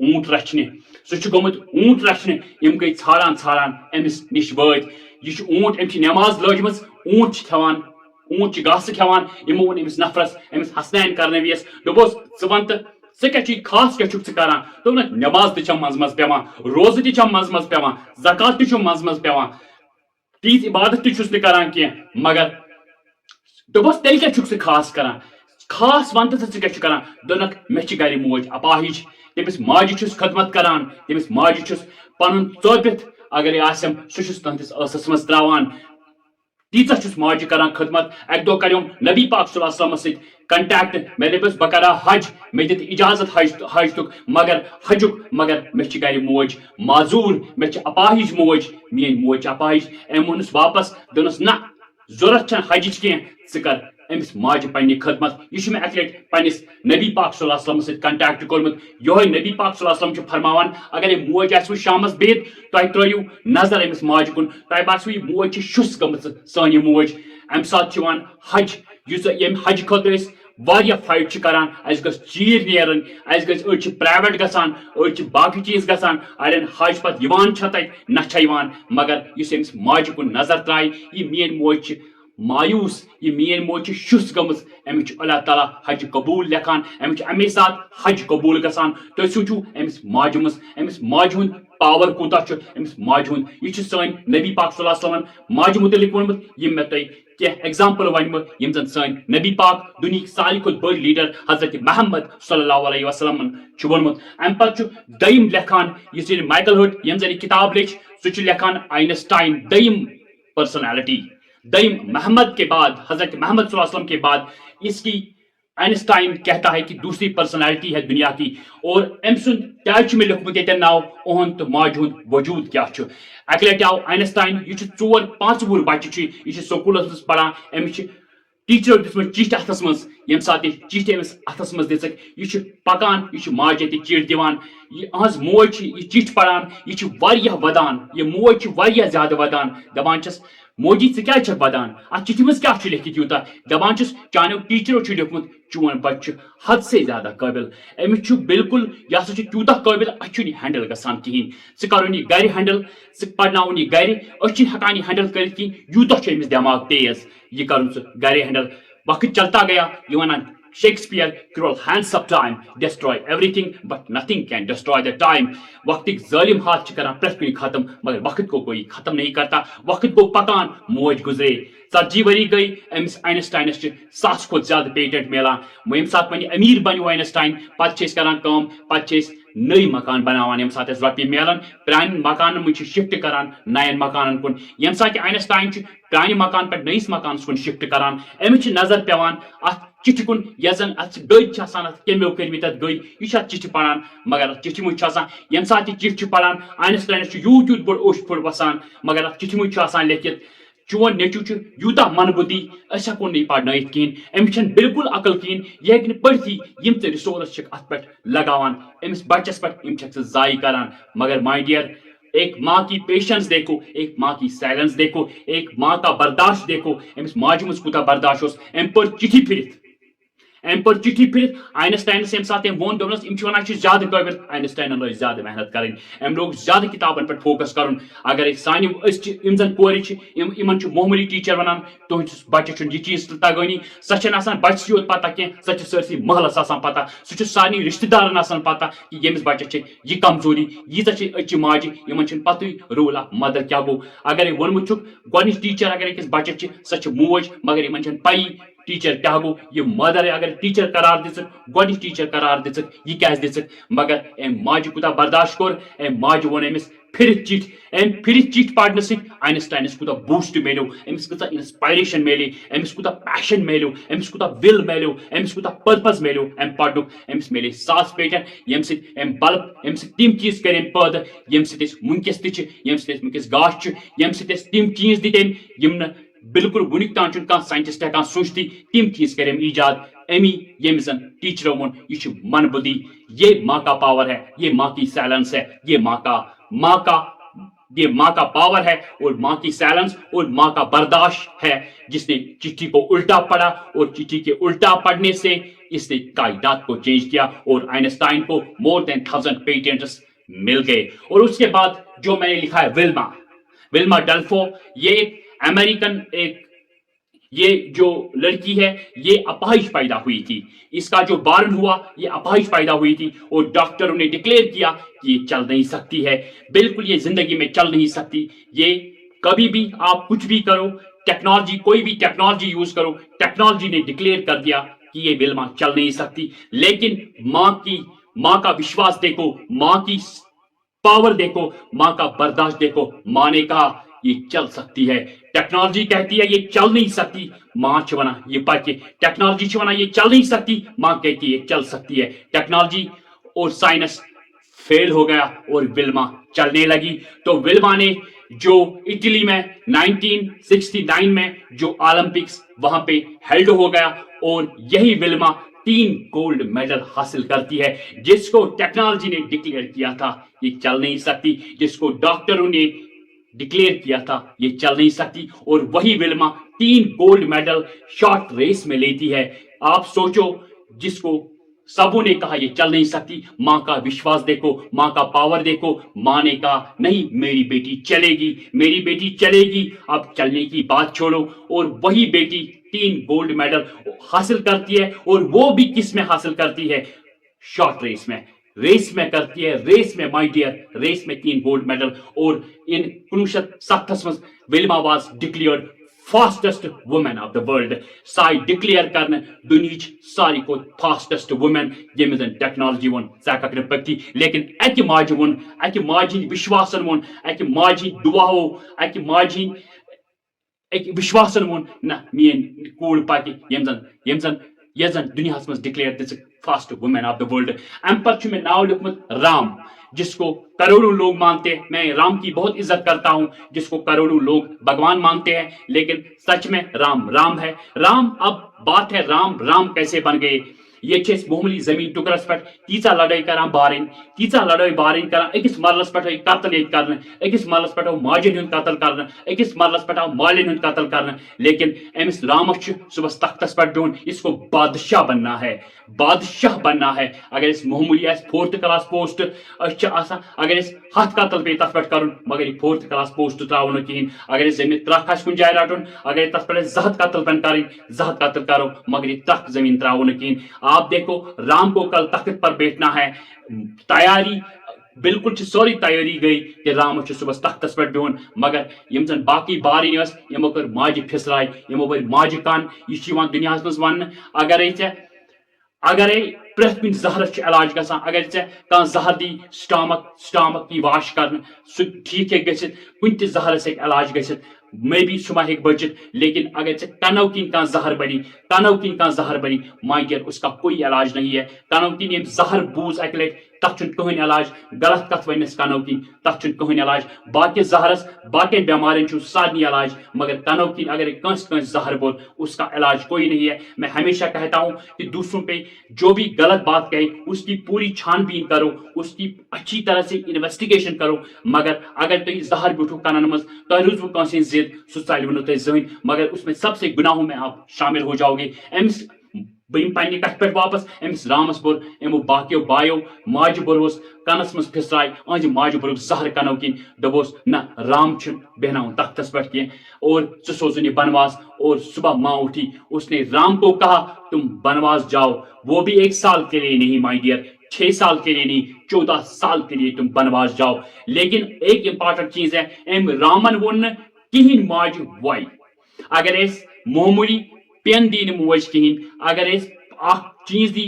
اونٹ رچھنہِ سُہ چھُ گوٚمُت اونٹ رچھنہِ یِم گٔے ژھانڈان ژھانڈان أمِس نِش وٲتۍ یہِ چھُ اونٹ أمۍ چھِ نٮ۪ماز لٲجمٕژ اونٹ چھِ کھٮ۪وان اونٹ چھِ گاسہٕ کھٮ۪وان یِمو ووٚن أمِس نفرس أمِس حسنین کرنٲوِیس دوٚپُس ژٕ وَن تہٕ ژٕ کیٛاہ چھُے خاص کیٛاہ چھُکھ ژٕ کران دوٚپنکھ نٮ۪ماز تہِ چھم منٛزٕ منٛزٕ پیٚوان روزٕ تہِ چھم منٛزٕ منٛزٕ پیٚوان زکات تہِ چھُم منٛزٕ منٛزٕ پیٚوان تیٖژ عبادت تہِ چھُس نہٕ کران کینٛہہ مگر دوٚپُس تیٚلہِ کیٛاہ چھُکھ ژٕ خاص کران خاص وَن تہٕ ژٕ کیٛاہ چھُکھ کران دوٚپنکھ مےٚ چھِ گرِ موج اپاہِج تٔمِس ماجہِ چھُس خدمت کران تٔمِس ماجہِ چھُس پنُن ژوپِتھ اگرے آسٮ۪م سُہ چھُس تُہنٛدِس ٲسس منٛز تراوان تیٖژاہ چھُس ماجہِ کران خدمت اکہِ دۄہ کریوم نبی پاک صلی اللہ علیہ وسلمس سۭتۍ کنٹیکٹ مےٚ دٔپِس بہٕ کرٕ ہا حج مےٚ دِتھ اجازت حجُک مگر مےٚ چھِ گرِ موج معذوٗر مےٚ چھِ اپاہِج موج میٲنۍ موج چھِ اپاہِج أمۍ ووٚنُس واپس دوٚپنس نہ ضوٚرتھ چھنہٕ حجِچ کینٛہہ ژٕ کر أمِس ماجہِ پننہِ خدمت یہِ چھُ مےٚ اکہِ لٹہِ پننِس نبی پاک صلی اللہ علیہ وسلمس سۭتۍ کنٹیکٹ کوٚرمُت یِہوے نبی پاک صلی اللہ علیہ وسلم چھُ فرماوان اگرے موج آسوٕ شامس بِہِتھ تۄہہِ ترٲیِو نظر أمِس ماجہِ کُن تۄہہِ باسوٕ یہِ موج چھِ شُس گٔمٕژ سٲنۍ یہِ موج امہِ ساتہٕ چھُ یِوان حج یُس ییٚمہِ حجہِ خٲطرٕ أسۍ واریاہ فایٹ چھِ کران اَسہِ گٔژھ چیٖر نیرٕنۍ اَسہِ گٔژھ أڑۍ چھِ پرایویٹ گژھان أڑۍ چھِ باقٕے چیٖز گژھان اڑٮ۪ن حج پتہٕ یِوان چھےٚ تتہِ نہ چھےٚ یِوان مگر یُس أمِس ماجہِ کُن نظر ترایہِ یہِ میٲنۍ موج چھِ مایوٗس یہِ میٲنۍ موج چھِ شُس گٔمٕژ أمِس چھُ اللہ تعالیٰ حج قبوٗل لیکھان أمِس چھُ امی ساتہٕ حج قبوٗل گژھان تُہۍ سوٗنٛچِو أمِس ماجہِ منٛز أمِس ماجہِ ہُنٛد پاور کوٗتاہ چھُ أمِس ماجہِ ہُنٛد یہِ چھُ سٲنۍ نبی پاک صلی اللہ علیہ وسلمن ماجہِ مُتعلق ووٚنمُت یِم مےٚ تۄہہِ کینٛہہ ایگزامپل ونہٕ بہٕ یِم زن سٲنۍ نبی پاک دُنہِکۍ ساروی کھۄتہٕ بٔڑۍ لیڈر حضرت محمد صلی اللہ علیہ وسلمن چھُ ووٚنمُت امہِ پتہٕ چھُ دوٚیِم لیکھان یُس یہِ مایکل ہٹ ییٚمۍ زن یہِ کِتاب لیٚچھ سُہ چھُ لیکھان آینسٹاین دوٚیِم پرسنالٹی دوٚیِم محمد کے بعد حضرت محمد صلی اللہ علیہ وسلم کے بعد اس کی آئنسٹائن کہتا ہے کہ دوسری پرسنالٹی ہے دنیا کی اور أمۍ سُنٛد کیٛازِ چھُ مےٚ لیوٚکھمُت ییٚتٮ۪ن ناو اُہُنٛد تہٕ ماجہِ ہُنٛد وجوٗد کیٛاہ چھُ اکہِ لٹہِ آو آئنسٹاین یہِ چھُ 4-5 وُہُر بچہِ چھُ یہِ چھُ سکوٗلس منٛز پران أمِس چھِ ٹیٖچرو دِژمٕژ چِٹھۍ اتھس منٛز ییٚمہِ ساتہٕ یہِ چِٹھۍ أمِس اتھس منٛز دِژٕکھ یہِ چھُ پکان یہِ چھُ ماجہِ اَتھِ چِٹھۍ دِوان یِہٕنٛز موج چھِ یہِ چِٹھۍ پران یہِ چھِ واریاہ ودان یہِ موج چھِ واریاہ زیادٕ ودان دپان چھس موجی ژٕ کیٛازِ چھکھ ودان اتھ چِٹھِ منٛز کیٛاہ چھُ لیکھِتھ یوٗتاہ دپان چھُس چانیو ٹیٖچرو چھُ لیوٚکھمُت چون بچہِ چھُ حد سے زیادٕ قٲبِل أمِس چھُ بالکُل یہِ ہسا چھُ تیوٗتاہ قٲبِل اَسہِ چھُنہٕ یہِ ہینڈل گژھان کِہینۍ ژٕ کرُن یہِ گرِ ہینڈل ژٕ پرناوُن یہِ گرِ أسۍ چھِنہٕ ہٮ۪کان یہِ ہینڈل کٔرِتھ کِہینۍ یوٗتاہ چھُ أمِس دٮ۪ماغ تیز یہِ کرُن ژٕ گرِ ہینڈل وقت چلتا گیا یہِ ونان Shakespeare cruel hands of time destroy everything but nothing can destroy the time وقتٕکۍ ظٲلِم ہاتھ چھِ کران پرٛٮ۪تھ کُنہِ ختم مگر وقت کو کوئی ختم نہیں کرتا وقت گوٚو پکان موج گُزرے 40 ؤری گٔے أمِس آینسٹاینس چھِ 100 کھۄتہٕ زیادٕ پیٹنٹ میلان ییٚمہِ ساتہٕ وۄنۍ أمیٖر بنیو آینسٹاین پتہٕ چھِ أسۍ کران کٲم پتہٕ چھِ أسۍ نٔے مکان بناوان ییٚمہِ ساتہٕ اَسہِ رۄپیہِ میلان پرٛانٮ۪ن مکانن منٛز چھِ شفٹ کران نین مکانن کُن ییٚمہِ ساتہٕ یہِ آینسٹاین چھُ پرٛانہِ مکان پٮ۪ٹھ نٔیِس مکانس کُن شفٹ کران أمِس چھِ نظر پیوان اتھ چِٹھِ کُن یۄس زن اتھ گٔدۍ چھِ آسان اتھ کیٚمیو کٔرمٕتۍ اتھ گٔدۍ یہِ چھِ اتھ چِٹھِ پران مگر اتھ چِٹھِ منٛز چھُ آسان ییٚمہِ ساتہٕ یہِ چِٹھۍ چھُ پران آینسٹاینس چھُ یوٗت بوٚڑ اوٚش پھوٚڑ وسان مگر اتھ چِٹھِ منٛز چھُ آسان لیکھِتھ چون نیٚچوٗ چھُ یوٗتاہ منبُدی أسۍ ہٮ۪کو نہٕ یہِ پرنٲیِتھ کِہینۍ أمِس چھنہٕ بالکُل عقل کِہینۍ یہِ ہیٚکہِ نہٕ پٔرتھٕے یِم ژٕ رِسورس چھِکھ اتھ پٮ۪ٹھ لگاوان أمِس بچس پٮ۪ٹھ یِم چھکھ ژٕ ضایہِ کران مگر ماے ڈِیر ایک ماں کی پیشنس دیکھو ایک ماں کی سائلنس دیکھو ایک ماں کا برداشت دیکھو أمِس ماجہِ منٛز کوٗتاہ برداشت اوس أمۍ پٔر چِٹھِ پھِرِتھ أمۍ پٔر چِٹھِ پھِرِتھ آینسٹاینس ییٚمہِ ساتہٕ أمۍ ووٚن دوٚپنس یِم چھِ ونان یہِ چھِ زیادٕ قٲبِل آینسٹاینن لٲج زیادٕ محنت کرٕنۍ أمۍ لوگ زیادٕ کِتابن پٮ۪ٹھ فوکس کرُن اگر سانہِ أسۍ چھِ یِم زن کورِ چھِ یِمن چھُ معموٗلی ٹیٖچر ونان تُہنٛدِس بچس چھُنہٕ یہِ چیٖز تگٲنی سۄ چھنہٕ آسان بچسٕے یوت پتہ کینٛہہ سۄ چھِ سٲرسٕے محلس آسان پتہ سُہ چھُ سارنٕے رشتہٕ دارن آسان پتہ کہِ ییٚمِس بچس چھِ یہِ کمزوری ییٖژاہ چھِ أچہِ ماجہِ یِمن چھُنہٕ پتہٕے رول آف مدر کیٛاہ گوٚو اگرے ووٚنمُت چھُکھ گۄڈنِچ ٹیٖچر اگر أکِس بچس چھِ سۄ چھِ موج مگر یِمن چھنہٕ پیی ٹیٖچر کیٛاہ گوٚو یہِ مدر اگر ٹیٖچر قرار دِژٕکھ گۄڈنِچ ٹیٖچر قرار دِژٕکھ یہِ کیٛازِ دِژٕکھ مگر أمۍ ماجہِ کوٗتاہ برداشت کوٚر أمۍ ماجہِ ووٚن أمِس پھِرِتھ چِٹھۍ أمۍ پھِرِتھ چِٹھۍ پرنہٕ سۭتۍ آینسٹاینس کوٗتاہ بوٗسٹ میلیو أمِس کۭژاہ انسپایریشن میلے أمِس کوٗتاہ پیشن میلیو أمِس کوٗتاہ ول میلیو أمِس کوٗتاہ پٔرپز میلیو أمۍ پرنُک أمِس میلے ساس پیٹنٹ ییٚمہِ سۭتۍ أمۍ بلب ییٚمہِ سۭتۍ تِم چیٖز کٔرۍ أمۍ پٲدٕ ییٚمہِ سۭتۍ أسۍ وٕنکیٚس تہِ چھِ ییٚمہِ سۭتۍ أسۍ وٕنکیٚس گاش چھُ ییٚمہِ سۭتۍ أسۍ تِم چیٖز دِتۍ أمۍ یِم نہٕ بالکل وُنیُک تام چھُنہٕ کانٛہہ ساینٹسٹ ہٮ۪کان سوٗنٛچتھٕے تِم چیٖز کٔرۍ أمۍ ایجاد امی ییٚمہِ زن ٹیٖچرو ووٚن یہِ چھُ منبُدی یہ ماں کا پاور ہے یہ ماں کی سائلنس ہے یہ ماں کا پاور ہے اور ماں کی سائلنس اور ماں کا برداشت ہے جس نے چٹھی کو الٹا پڑھا اور چٹھی کے الٹا پڑھنے سے اس نے کائنات کو چینج کیا اور آئنسٹائن کو مور دین 1000 پیٹنٹس مل گئے. اور اس کے بعد جو میں نے لکھا ہے ولما ڈلفو، یہ ایک امریکن یہ جو لڑکی ہے یہ اپاہج پیدا ہوئی تھی. اس کا جو بارن ہوا یہ اپاہج پیدا ہوئی تھی اور ڈاکٹروں نے ڈکلیئر کیا کہ یہ چل نہیں سکتی ہے، بالکل یہ زندگی میں چل نہیں سکتی. یہ کبھی بھی آپ کچھ بھی کرو، ٹیکنالوجی کوئی بھی ٹیکنالوجی یوز کرو، ٹیکنالوجی نے ڈکلیئر کر دیا کہ یہ ولما چل نہیں سکتی. لیکن ماں کا وشواس دیکھو، ماں کی پاور دیکھو، ماں کا برداشت دیکھو. ماں نے کہا یہ چل سکتی ہے. ٹیکنالوجی کہتی ہے یہ چل نہیں سکتی، ماں چونا یہ پکے. ٹیکنالوجی چونا یہ چل نہیں سکتی، ماں کہتی ہے یہ چل سکتی ہے. ٹیکنالوجی اور سائنس فیل ہو گیا اور ولما چلنے لگی. تو ولما نے جو اٹلی میں 1969 میں جو اولمپکس وہاں پہ ہیلڈ ہو گیا اور یہی ولما 3 گولڈ میڈل حاصل کرتی ہے. جس کو ٹیکنالوجی نے ڈکلیئر کیا تھا یہ چل نہیں سکتی، جس کو ڈاکٹروں نے ڈکلیئر کیا تھا یہ چل نہیں سکتی، اور وہی ولما 3 گولڈ میڈل شارٹ ریس میں لیتی ہے. آپ سوچو، جس کو سبوں نے کہا یہ چل نہیں سکتی، ماں کا وشواس دیکھو، ماں کا پاور دیکھو. ماں نے کہا نہیں میری بیٹی چلے گی، میری بیٹی چلے گی. اب چلنے کی بات چھوڑو، اور وہی بیٹی 3 گولڈ میڈل حاصل کرتی ہے. اور وہ بھی کس میں حاصل کرتی ہے؟ شارٹ ریس میں کرتی ہے. ریس میں مائی ڈیئر، ریس میں 3 گولڈ میڈل. اور ان 1907 Ms Wilma was declared fastest woman of the world. سائی ڈکلیئر کرنا دنیچ ساری کو فاسٹسٹ وومن یمس ٹیکنالوجی ون ژٕ نہٕ پٔکتھی. لیکن اکہ ماجہ ون، اکہ ماجہ ہند وشواسن ون، اکہ ماجہ ہند دعاو، اکہ ماجہ ہند اکہ وشواسن ون نہ مین کوٗر پکہ یم زن دنیا مز declared the fast woman of the world. ام پتہ میں ناو لکھمت رام، جس کو کروڑوں لوگ مانتے ہیں. میں رام کی بہت عزت کرتا ہوں، جس کو کروڑوں لوگ بھگوان مانتے ہیں، لیکن سچ میں رام ہے. اب بات ہے رام کیسے بن گئے. یہ معمولی زمین ٹکرس پہ تیژا لڑائی کران بارن کران. اکس مرلس پہ قتل کرنا، اکس مرلس پہ ماجن ہند قتل کرنا، اکس مرلس پہ مالین ہند قتل کرنا. لیکن امس رامس صبح تختس پہ بہن، اس کو بادشاہ بننا ہے. اگر اس معمولی 4th کلاس پوسٹ اگر 7 قتل پی تر پہ کرن، مگر یہ 4th کلاس پوسٹ تراو نا کہین. اگر زمین ترک آس کن جائے رٹن، اگر تر پہ 2 قتل پن کریں، 2 قتل کرو، مگر یہ ترک زمین تراو نا کہین. آپ دیکھو رام کو کل تخت پر بیٹھنا ہے. تیاری بالکل سوری تیاری گئی کہ رام صبح تختس پہ بہن، مگر یم زن باقی بارن یمو کر ماجہ پھسرائی، یمو بر ماجہ کن. یہ دنیا مز ون اگر پریت کن زہرس علاج گژھان، اگر کان زہر دی سٹامک کی واش کرنا، سہ ٹھیک گژھت. کن تہ زہرس علاج گژھت، مے بی سہ ما ہیک بچت. لیکن اگر کنو کن کان زہر بری مائی ڈیئر، اس کا کوئی علاج نہیں ہے. کنو کن یم زہر بوز اکہ لٹ، تک کہین علاج. غلط کت ونس کنو کن، تک کہین علاج. باقی زہرس باقی بیمارین سارے علاج، مگر کنو کن اگر کنس زہر بول، اس کا علاج کوئی نہیں ہے. میں ہمیشہ کہتا ہوں کہ دوسروں پہ جو بھی غلط بات کہے اس کی پوری چھان بین کرو، اس کی اچھی طرح سے انویسٹیگیشن کرو. مگر اگر تھی زہر بیٹھو کنن مز، تہ روزو کنس ضد، سہ ژلو نہ تہ زہن، مگر اس میں سب سے گناہوں میں آپ شامل ہو جاؤ گے. بہم پنہ کت پہ واپس. امس رامس بور امو باقیو بایو ماجہ بروس کنس مز پھسرائی، اہج ماجہ بروک زہر کنو کن. دپوس نہ رام بہناؤ تختس پہ کی اور ژٕ سوزن یہ بنواس. اور صبح ماں اٹھی، اس نے رام کو کہا تم بنواس جاؤ. وہ بھی 1 سال کے لیے نہیں مائی ڈیئر، 6 سال کے لیے نہیں، 14 سال کے لیے تم بنواس جاؤ. لیکن ایک امپارٹنٹ چیز ہے، ام رامن ون کہین ماجہ وائی. اگر معمولی پین دی موج کہین، اگر چیز دی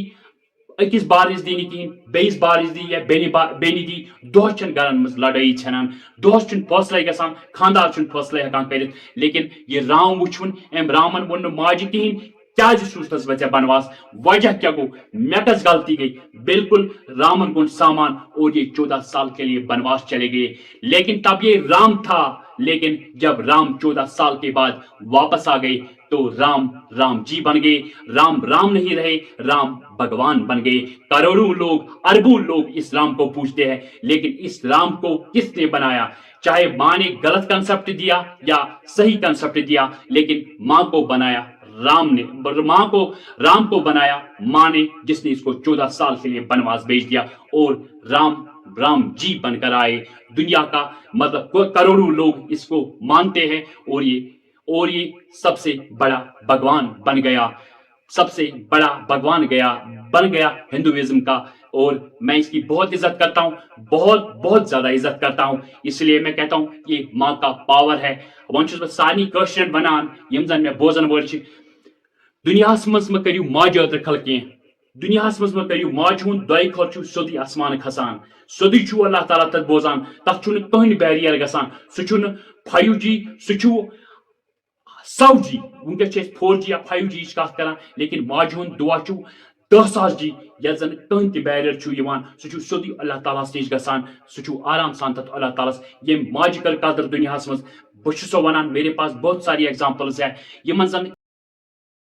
اکس بارس دی کہین، بیس بارس دی یا بینی دی، دہس گرن مز لڑائی ژھنان، دہس فٲصلے گژھان، خاندار فٲصلے ہیکان کرت. لیکن یہ رام وچھن، ام رامن ون ماجہ کہین کیازِ سوزنس بہ ژےٚ بنواس، وجہ کیا گو، مے کس غلطی گئی. بالکل رامن کن سامان اور یہ 14 سال کے لیے بنواس چلے گئے. لیکن تب یہ رام تھا. لیکن جب رام 14 سال کے بعد واپس آ گئے تو رام جی بن گئے. رام نہیں رہے، رام بھگوان بن گئے. کروڑوں لوگ، اربوں لوگ اس رام کو پوچھتے ہیں، لیکن اس رام کو کس نے بنایا؟ چاہے ماں نے غلط کنسپٹ دیا یا صحیح کنسپٹ دیا، لیکن ماں کو بنایا رام کو بنایا ماں نے، جس نے اس کو 14 سال کے لیے بنواس بھیج دیا، اور رام جی بن کر آئے. دنیا کا مطلب کروڑوں لوگ اس کو مانتے ہیں، اور یہ سب سے بڑا بھگوان بن گیا، سب سے بڑا بھگوان بن گیا ہندوازم کا. اور میں اس کی بہت عزت کرتا ہوں، بہت زیادہ عزت کرتا ہوں. اس لیے میں کہتا ہوں یہ ماں کا پاور ہے. وۄنۍ چھُس بہٕ سارنٕے کٲشرٮ۪ن وَنان یِم زن مےٚ بوزن وٲلۍ چھِ، دُنیاہس منٛز مہ کٔرِو ماجہِ خٲطرٕ خلق کینٛہہ، دُنیاہس منٛز مہ کٔرِو ماجہِ ہُنٛد دۄیہِ خٲطرٕ چھُو سیوٚدُے آسمان کھسان، سیوٚدُے چھُو اللہ تعالیٰ تتھ بوزان، تتھ چھُنہٕ کٕہٕنۍ بیریر گژھان. سُہ چھُنہٕ 5G، سُہ چھُ 100G. ونکس چھِ أسۍ 4G یا 5G یِچ کتھ کران، لیکن ماجہِ ہُنٛد دُعا چھُ 10,000G. یتھ زن کٕہٕنۍ تہِ بیریر چھُ یِوان، سُہ چھُ سیوٚدُے اللہ تعالیٰ ہس نِش گژھان، سُہ چھُ آرام سان تتھ اللہ تعالیٰ ہس. ییٚمۍ ماجہِ کٔر قدر دُنیاہس منٛز، بہٕ چھُسو ونان میرے پاس بہت ساری ایگزامپلز ہے یِمن زن